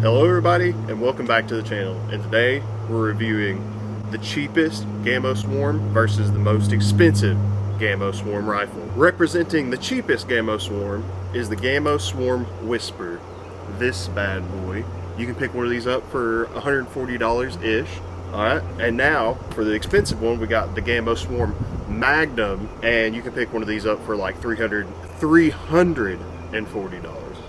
Hello everybody and welcome back to the channel, and today we're reviewing the cheapest Gamo Swarm versus the most expensive Gamo Swarm rifle. Representing the cheapest Gamo Swarm is the Gamo Swarm Whisper. This bad boy. You can pick one of these up for $140-ish. Alright, and now for the expensive one we got the Gamo Swarm Magnum, and you can pick one of these up for like $340.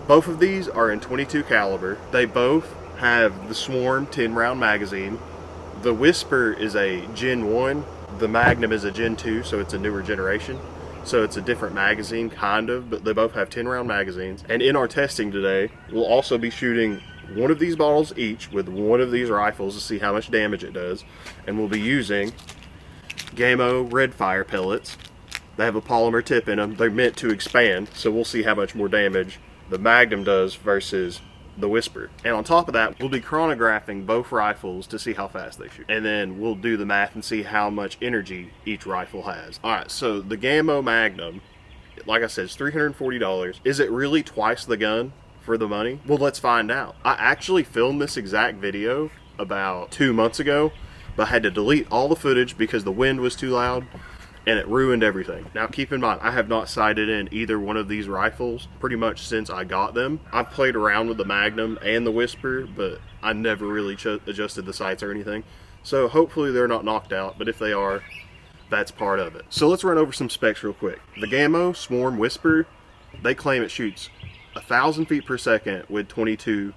Both of these are in .22 caliber. They both have the Swarm 10-round magazine. The Whisper is a Gen 1. The Magnum is a Gen 2, so it's a newer generation. So it's a different magazine, kind of, but they both have 10-round magazines. And in our testing today, we'll also be shooting one of these bottles each with one of these rifles to see how much damage it does. And we'll be using Gamo Red Fire pellets. They have a polymer tip in them. They're meant to expand, so we'll see how much more damage the Magnum does versus the Whisper. And on top of that, we'll be chronographing both rifles to see how fast they shoot. And then we'll do the math and see how much energy each rifle has. Alright, so the Gamo Magnum, like I said, it's $340. Is it really twice the gun for the money? Well, let's find out. I actually filmed this exact video about 2 months ago, but I had to delete all the footage because the wind was too loud and it ruined everything. Now keep in mind, I have not sighted in either one of these rifles pretty much since I got them. I've played around with the Magnum and the Whisper, but I never really adjusted the sights or anything. So hopefully they're not knocked out, but if they are, that's part of it. So let's run over some specs real quick. The Gamo Swarm Whisper, they claim it shoots 1,000 feet per second with 22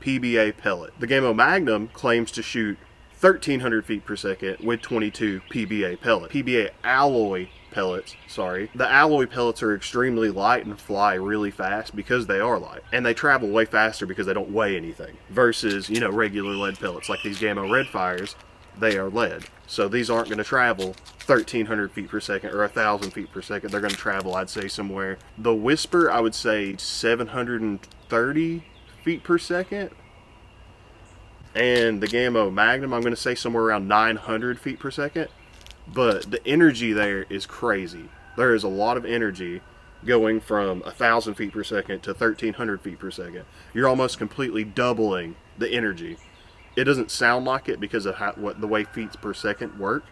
PBA pellet. The Gamo Magnum claims to shoot 1,300 feet per second with 22 PBA pellet. PBA alloy pellets, sorry. The alloy pellets are extremely light and fly really fast because they are light. And they travel way faster because they don't weigh anything. Versus, you know, regular lead pellets like these Gamo Red Fires, they are lead. So these aren't going to travel 1,300 feet per second or 1,000 feet per second. They're going to travel, I'd say, somewhere. The Whisper, I would say 730 feet per second. And the Gamo Magnum, I'm going to say somewhere around 900 feet per second. But the energy there is crazy. There is a lot of energy going from 1,000 feet per second to 1,300 feet per second. You're almost completely doubling the energy. It doesn't sound like it because of the way feet per second work.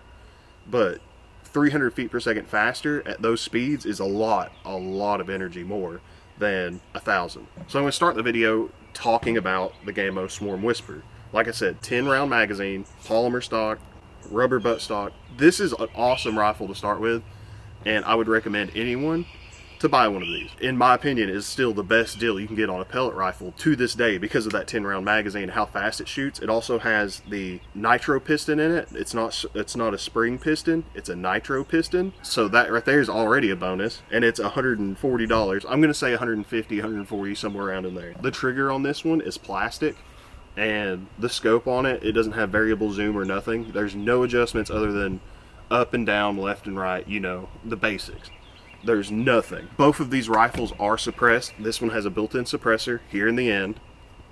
But 300 feet per second faster at those speeds is a lot of energy more than 1,000. So I'm going to start the video talking about the Gamo Swarm Whisper. Like I said, 10-round magazine, polymer stock, rubber butt stock. This is an awesome rifle to start with, and I would recommend anyone to buy one of these. In my opinion, it's still the best deal you can get on a pellet rifle to this day because of that 10-round magazine and how fast it shoots. It also has the nitro piston in it. It's not a spring piston, it's a nitro piston. So that right there is already a bonus, and it's $140. I'm gonna say 150, 140, somewhere around in there. The trigger on this one is plastic. And the scope on it, it doesn't have variable zoom or nothing. There's no adjustments other than up and down, left and right, you know, the basics. There's nothing. Both of these rifles are suppressed. This one has a built-in suppressor here in the end.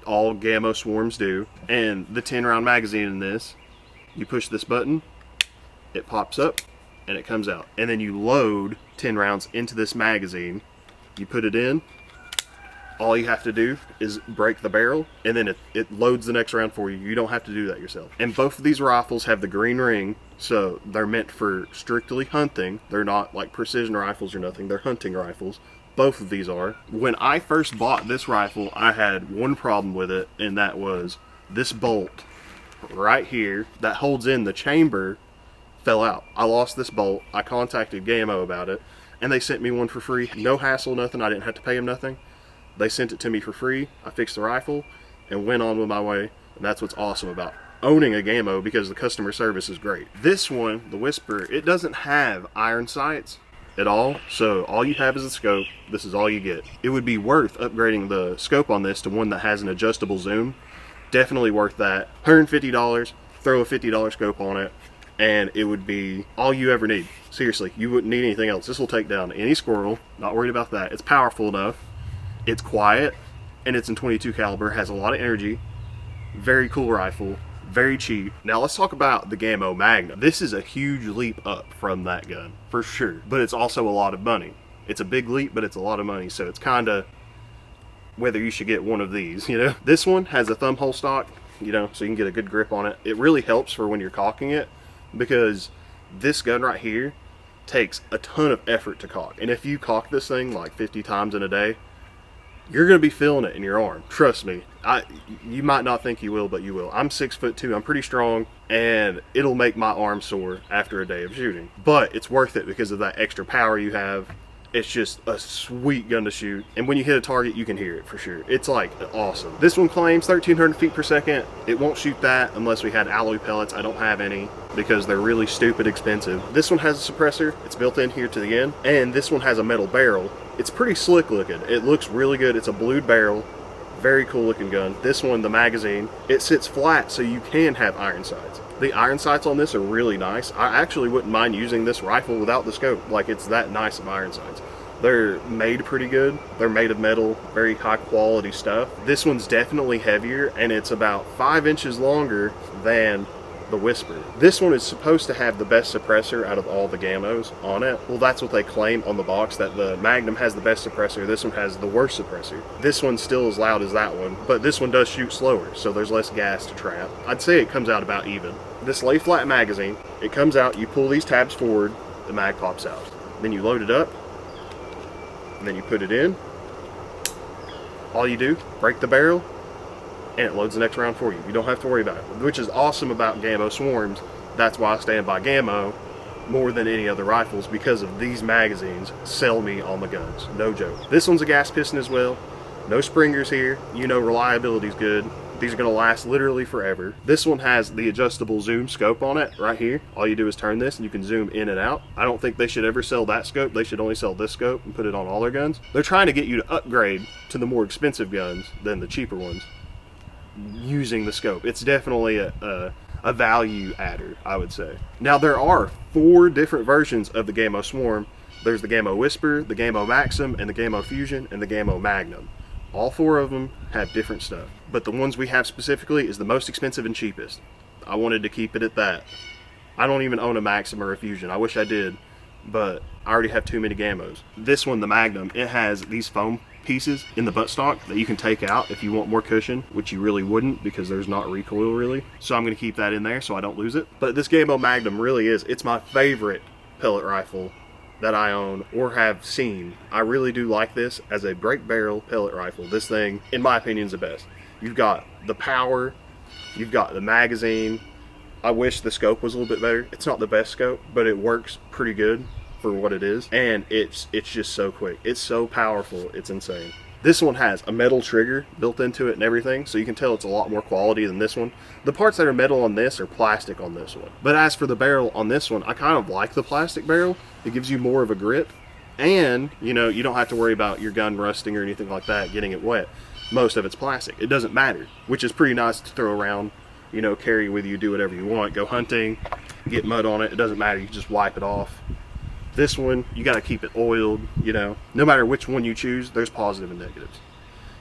All Gamo Swarms do. And the 10-round magazine in this, you push this button, it pops up, and it comes out. And then you load 10 rounds into this magazine. You put it in. All you have to do is break the barrel, and then it loads the next round for you. You don't have to do that yourself. And both of these rifles have the green ring, so they're meant for strictly hunting. They're not like precision rifles or nothing. They're hunting rifles. Both of these are. When I first bought this rifle, I had one problem with it, and that was this bolt right here that holds in the chamber fell out. I lost this bolt. I contacted Gamo about it, and they sent me one for free. No hassle, nothing. I didn't have to pay them nothing. They sent it to me for free. I fixed the rifle and went on with my way. And that's what's awesome about owning a Gamo, because the customer service is great. This one, the Whisper, it doesn't have iron sights at all. So all you have is a scope. This is all you get. It would be worth upgrading the scope on this to one that has an adjustable zoom. Definitely worth that. $150, throw a $50 scope on it, and it would be all you ever need. Seriously, you wouldn't need anything else. This will take down any squirrel. Not worried about that. It's powerful enough. It's quiet, and it's in .22 caliber, has a lot of energy, very cool rifle, very cheap. Now let's talk about the Gamo Magnum. This is a huge leap up from that gun, for sure, but it's also a lot of money. It's a big leap, but it's a lot of money, so it's kind of whether you should get one of these, you know. This one has a thumb hole stock, you know, so you can get a good grip on it. It really helps for when you're cocking it, because this gun right here takes a ton of effort to cock. And if you cock this thing like 50 times in a day, you're going to be feeling it in your arm. Trust me. You might not think you will, but you will. I'm 6'2". I'm pretty strong, and it'll make my arm sore after a day of shooting. But it's worth it because of that extra power you have. It's just a sweet gun to shoot, and when you hit a target, you can hear it for sure. It's like awesome. This one claims 1,300 feet per second. It won't shoot that unless we had alloy pellets. I don't have any because they're really stupid expensive. This one has a suppressor. It's built in here to the end, and this one has a metal barrel. It's pretty slick looking. It looks really good. It's a blued barrel. Very cool looking gun. This one, the magazine, it sits flat so you can have iron sights. The iron sights on this are really nice. I actually wouldn't mind using this rifle without the scope. Like, it's that nice of iron sights. They're made pretty good. They're made of metal, very high quality stuff. This one's definitely heavier, and it's about 5 inches longer than the Whisper. This one is supposed to have the best suppressor out of all the Gamos on it. Well, that's what they claim on the box, that the Magnum has the best suppressor. This one has the worst suppressor. This one's still as loud as that one, but this one does shoot slower, so there's less gas to trap. I'd say it comes out about even. This lay flat magazine, it comes out, you pull these tabs forward, the mag pops out. Then you load it up, and then you put it in. All you do, break the barrel, and it loads the next round for you. You don't have to worry about it, which is awesome about Gamo Swarms. That's why I stand by Gamo more than any other rifles, because of these magazines sell me on the guns. No joke. This one's a gas piston as well. No springers here. You know, reliability's good. These are going to last literally forever. This one has the adjustable zoom scope on it right here. All you do is turn this and you can zoom in and out. I don't think they should ever sell that scope. They should only sell this scope and put it on all their guns. They're trying to get you to upgrade to the more expensive guns than the cheaper ones using the scope. It's definitely a value adder, I would say. Now, there are 4 different versions of the Gamo Swarm. There's the Gamo Whisper, the Gamo Maxim, and the Gamo Fusion, and the Gamo Magnum. All 4 of them have different stuff, but the ones we have specifically is the most expensive and cheapest. I wanted to keep it at that. I don't even own a Maxim or a Fusion. I wish I did, but I already have too many Gamos. This one, the Magnum, it has these foam pieces in the buttstock that you can take out if you want more cushion, which you really wouldn't because there's not recoil really. So I'm going to keep that in there so I don't lose it. But this Gamo Magnum really is, it's my favorite pellet rifle that I own or have seen. I really do like this as a break barrel pellet rifle. This thing, in my opinion, is the best. You've got the power, you've got the magazine. I wish the scope was a little bit better. It's not the best scope, but it works pretty good for what it is, and it's just so quick. It's so powerful, it's insane. This one has a metal trigger built into it and everything, so you can tell it's a lot more quality than this one. The parts that are metal on this are plastic on this one. But as for the barrel on this one, I kind of like the plastic barrel. It gives you more of a grip, and you know, you don't have to worry about your gun rusting or anything like that, getting it wet. Most of it's plastic. It doesn't matter, which is pretty nice to throw around, you know, carry with you, do whatever you want, go hunting, get mud on it. It doesn't matter, you can just wipe it off. This one, you got to keep it oiled, you know. No matter which one you choose, there's positive and negatives.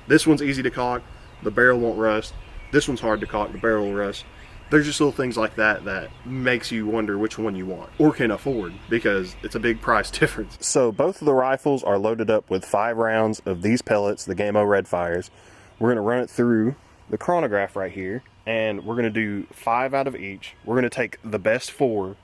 This one's easy to cock, the barrel won't rust. This one's hard to cock, the barrel will rust. There's just little things like that that makes you wonder which one you want or can afford, because it's a big price difference. So both of the rifles are loaded up with 5 rounds of these pellets, the Gamo Red Fires. We're going to run it through the chronograph right here, and we're going to do 5 out of each. We're going to take the best 4,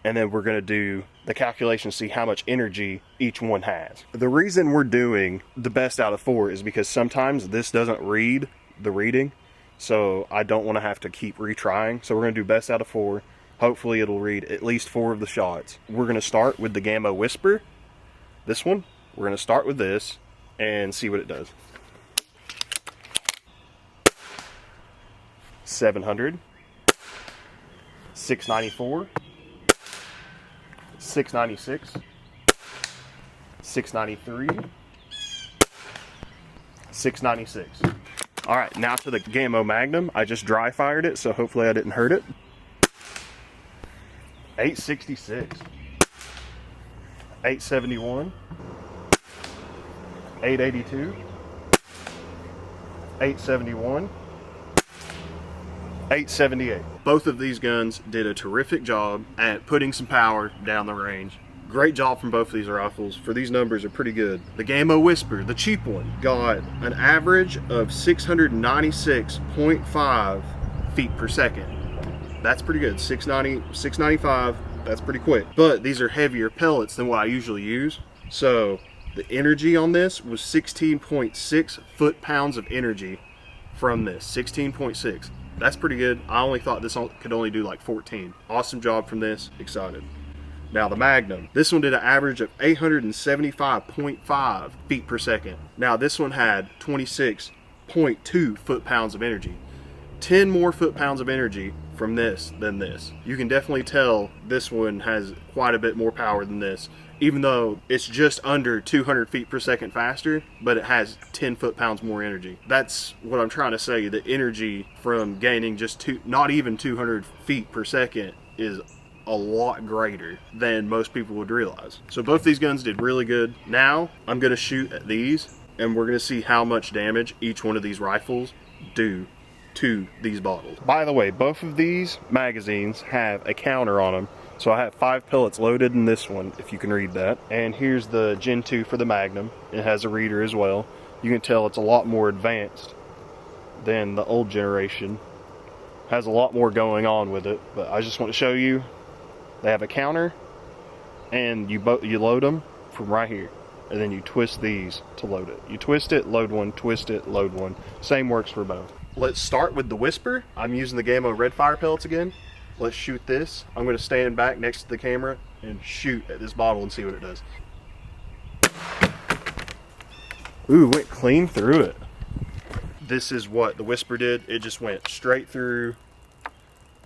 and then we're going to do the calculation to see how much energy each one has. The reason we're doing the best out of 4 is because sometimes this doesn't read the reading, so I don't want to have to keep retrying. So we're going to do best out of 4. Hopefully it'll read at least 4 of the shots. We're going to start with the Gamo Whisper. This one, we're going to start with this and see what it does. 700, 694, 696, 693, 696. All right, now to the Gamo Magnum. I just dry fired it, so hopefully I didn't hurt it. 866, 871, 882, 871, 878. Both of these guns did a terrific job at putting some power down the range. Great job from both of these rifles. For these numbers are pretty good. The Gamo Whisper, the cheap one, got an average of 696.5 feet per second. That's pretty good. 695, that's pretty quick. But these are heavier pellets than what I usually use. So the energy on this was 16.6 foot-pounds of energy from this. 16.6. That's pretty good. I only thought this could only do like 14. Awesome job from this. Excited. Now the Magnum. This one did an average of 875.5 feet per second. Now this one had 26.2 foot-pounds of energy. 10 more foot-pounds of energy from this than this. You can definitely tell this one has quite a bit more power than this, even though it's just under 200 feet per second faster, but it has 10 foot-pounds more energy. That's what I'm trying to say. The energy from gaining just not even 200 feet per second is a lot greater than most people would realize. So both these guns did really good. Now I'm gonna shoot at these and we're gonna see how much damage each one of these rifles do to these bottles. By the way, both of these magazines have a counter on them. So I have 5 pellets loaded in this one, if you can read that. And here's the Gen 2 for the Magnum. It has a reader as well. You can tell it's a lot more advanced than the old generation. Has a lot more going on with it, but I just want to show you. They have a counter, and you load them from right here, and then you twist these to load it. You twist it, load one, twist it, load one. Same works for both. Let's start with the Whisper. I'm using the Gamo red fire pellets again. Let's shoot this. I'm going to stand back next to the camera and shoot at this bottle and see what it does. Ooh, went clean through it. This is what the Whisper did. It just went straight through.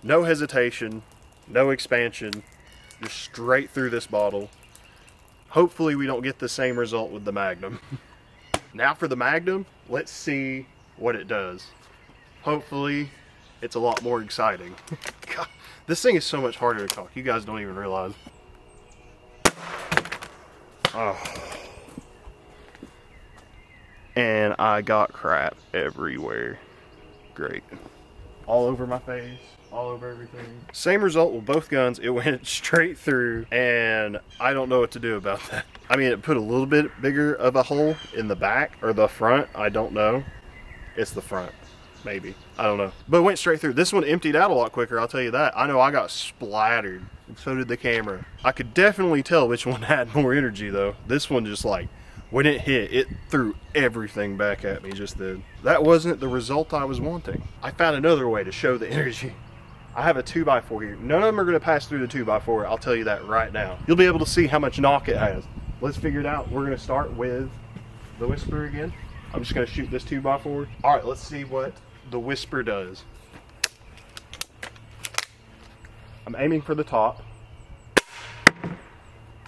No hesitation, no expansion, just straight through this bottle. Hopefully we don't get the same result with the Magnum. Now for the Magnum, let's see what it does. Hopefully it's a lot more exciting. God, this thing is so much harder to cock. You guys don't even realize. Oh. And I got crap everywhere. Great. All over my face, all over everything. Same result with both guns. It went straight through, and I don't know what to do about that. I mean, it put a little bit bigger of a hole in the back or the front. I don't know. It's the front. Maybe. I don't know. But it went straight through. This one emptied out a lot quicker, I'll tell you that. I know I got splattered, and so did the camera. I could definitely tell which one had more energy, though. This one just like, when it hit, it threw everything back at me just then. That wasn't the result I was wanting. I found another way to show the energy. I have a 2x4 here. None of them are going to pass through the 2x4. I'll tell you that right now. You'll be able to see how much knock it has. Let's figure it out. We're going to start with the Whisper again. I'm just going to shoot this 2x4. All right, let's see what the Whisper does. I'm aiming for the top.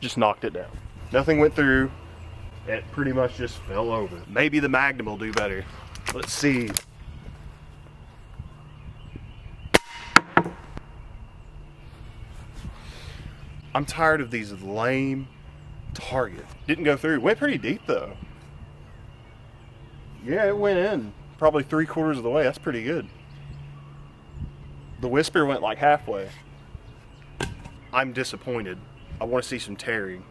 Just knocked it down. Nothing went through. It pretty much just fell over. Maybe the Magnum will do better. Let's see. I'm tired of these lame targets. Didn't go through. Went pretty deep though. Yeah, it went in probably 3/4 of the way. That's pretty good. The Whisper went like halfway. I'm disappointed. I want to see some tearing.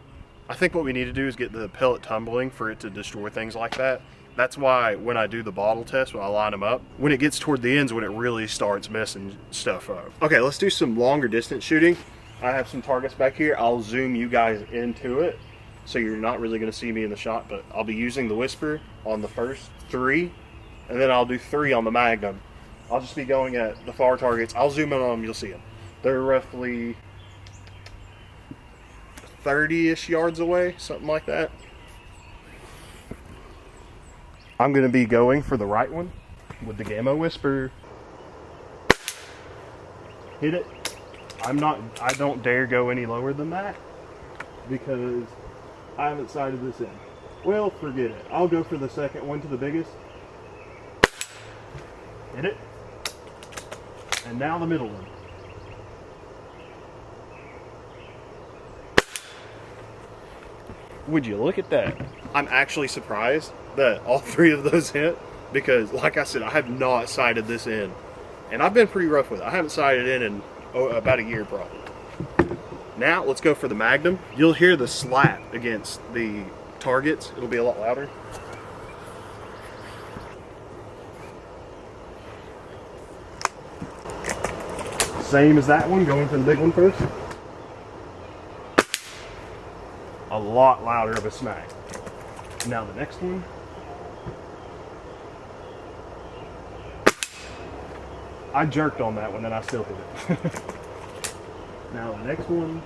I think what we need to do is get the pellet tumbling for it to destroy things like that. That's why when I do the bottle test, when I line them up, when it gets toward the ends, when it really starts messing stuff up. Okay, let's do some longer distance shooting. I have some targets back here. I'll zoom you guys into it, so you're not really going to see me in the shot, but I'll be using the Whisper on the first 3, and then I'll do 3 on the Magnum. I'll just be going at the far targets. I'll zoom in on them, you'll see them. They're roughly 30-ish yards away, something like that. I'm going to be going for the right one with the Gamo Whisper. Hit it. I don't dare go any lower than that because I haven't sighted this in. Well, forget it. I'll go for the second one to the biggest. Hit it. And now the middle one. Would you look at that? I'm actually surprised that all 3 of those hit because, like I said, I have not sighted this in. And I've been pretty rough with it. I haven't sighted in about a year probably. Now let's go for the Magnum. You'll hear the slap against the targets. It'll be a lot louder. Same as that one, going for the big one first. A lot louder of a smack. Now the next one. I jerked on that one and I still hit it. Now the next one.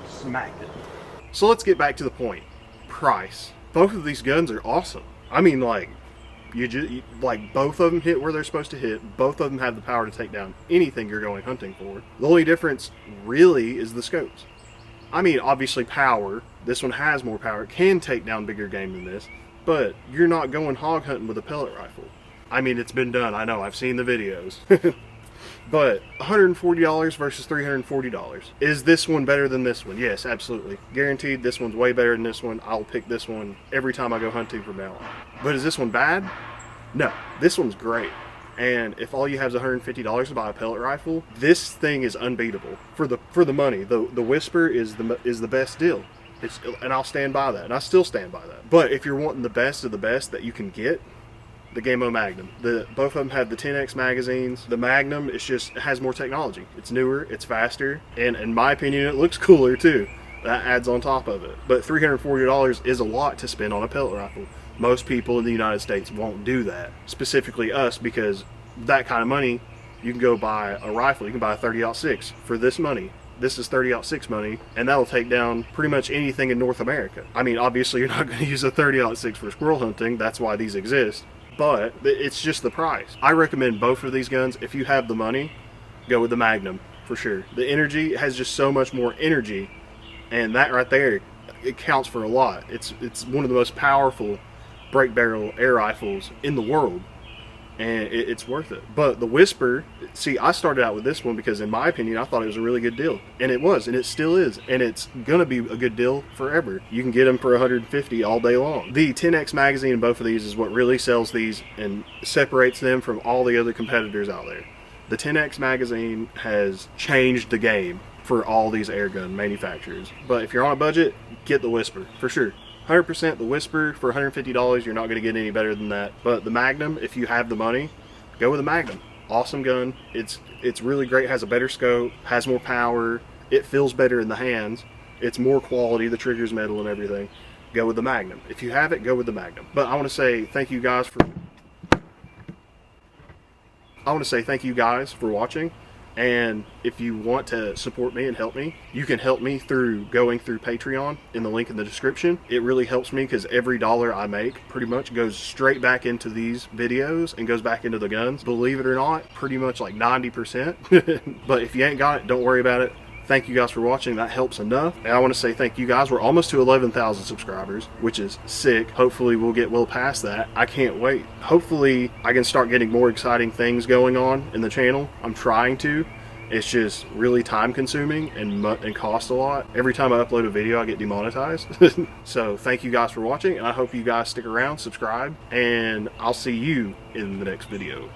Smacked it. So let's get back to the point. Price. Both of these guns are awesome. I mean, like, like both of them hit where they're supposed to hit. Both of them have the power to take down anything you're going hunting for. The only difference really is the scopes. I mean, obviously power. This one has more power. It can take down bigger game than this, but you're not going hog hunting with a pellet rifle. I mean, it's been done. I know. I've seen the videos. But $140 versus $340. Is this one better than this one? Yes, absolutely. Guaranteed this one's way better than this one. I'll pick this one every time I go hunting from now on. But is this one bad? No, this one's great. And if all you have is $150 to buy a pellet rifle, this thing is unbeatable for the money. The Whisper is the best deal. And I'll stand by that, and I still stand by that. But if you're wanting the best of the best that you can get, the Gamo Magnum. Both of them have the 10x magazines. The Magnum it has more technology. It's newer, it's faster, and in my opinion, it looks cooler too. That adds on top of it. But $340 is a lot to spend on a pellet rifle. Most people in the United States won't do that. Specifically us, because that kind of money, you can go buy a rifle. You can buy a 30-06 for this money. This is 30-06 money, and that'll take down pretty much anything in North America. I mean, obviously you're not going to use a 30-06 for squirrel hunting. That's why these exist. But it's just the price. I recommend both of these guns. If you have the money, go with the Magnum for sure. The energy has just so much more energy, and that right there, it counts for a lot. It's one of the most powerful break barrel air rifles in the world, and it's worth it. But the Whisper, see, I started out with this one because in my opinion I thought it was a really good deal, and it was, and it still is, and it's gonna be a good deal forever. You can get them for $150 all day long. The 10x magazine in both of these is what really sells these and separates them from all the other competitors out there. The 10x magazine has changed the game for all these airgun manufacturers. But if you're on a budget, get the Whisper for sure. 100% the Whisper for $150, you're not going to get any better than that. But the Magnum, if you have the money, go with the Magnum. Awesome gun. It's really great, has a better scope, has more power, it feels better in the hands, it's more quality, the trigger's metal and everything. Go with the Magnum. If you have it, go with the Magnum. But I want to say thank you guys for watching. And if you want to support me and help me, you can help me through going through Patreon in the link in the description. It really helps me because every dollar I make pretty much goes straight back into these videos and goes back into the guns. Believe it or not, pretty much like 90%. But if you ain't got it, don't worry about it. Thank you guys for watching. That helps enough. And I want to say thank you guys. We're almost to 11,000 subscribers, which is sick. Hopefully we'll get well past that. I can't wait. Hopefully I can start getting more exciting things going on in the channel. I'm trying to. It's just really time consuming and costs a lot. Every time I upload a video, I get demonetized. So thank you guys for watching, and I hope you guys stick around, subscribe, and I'll see you in the next video.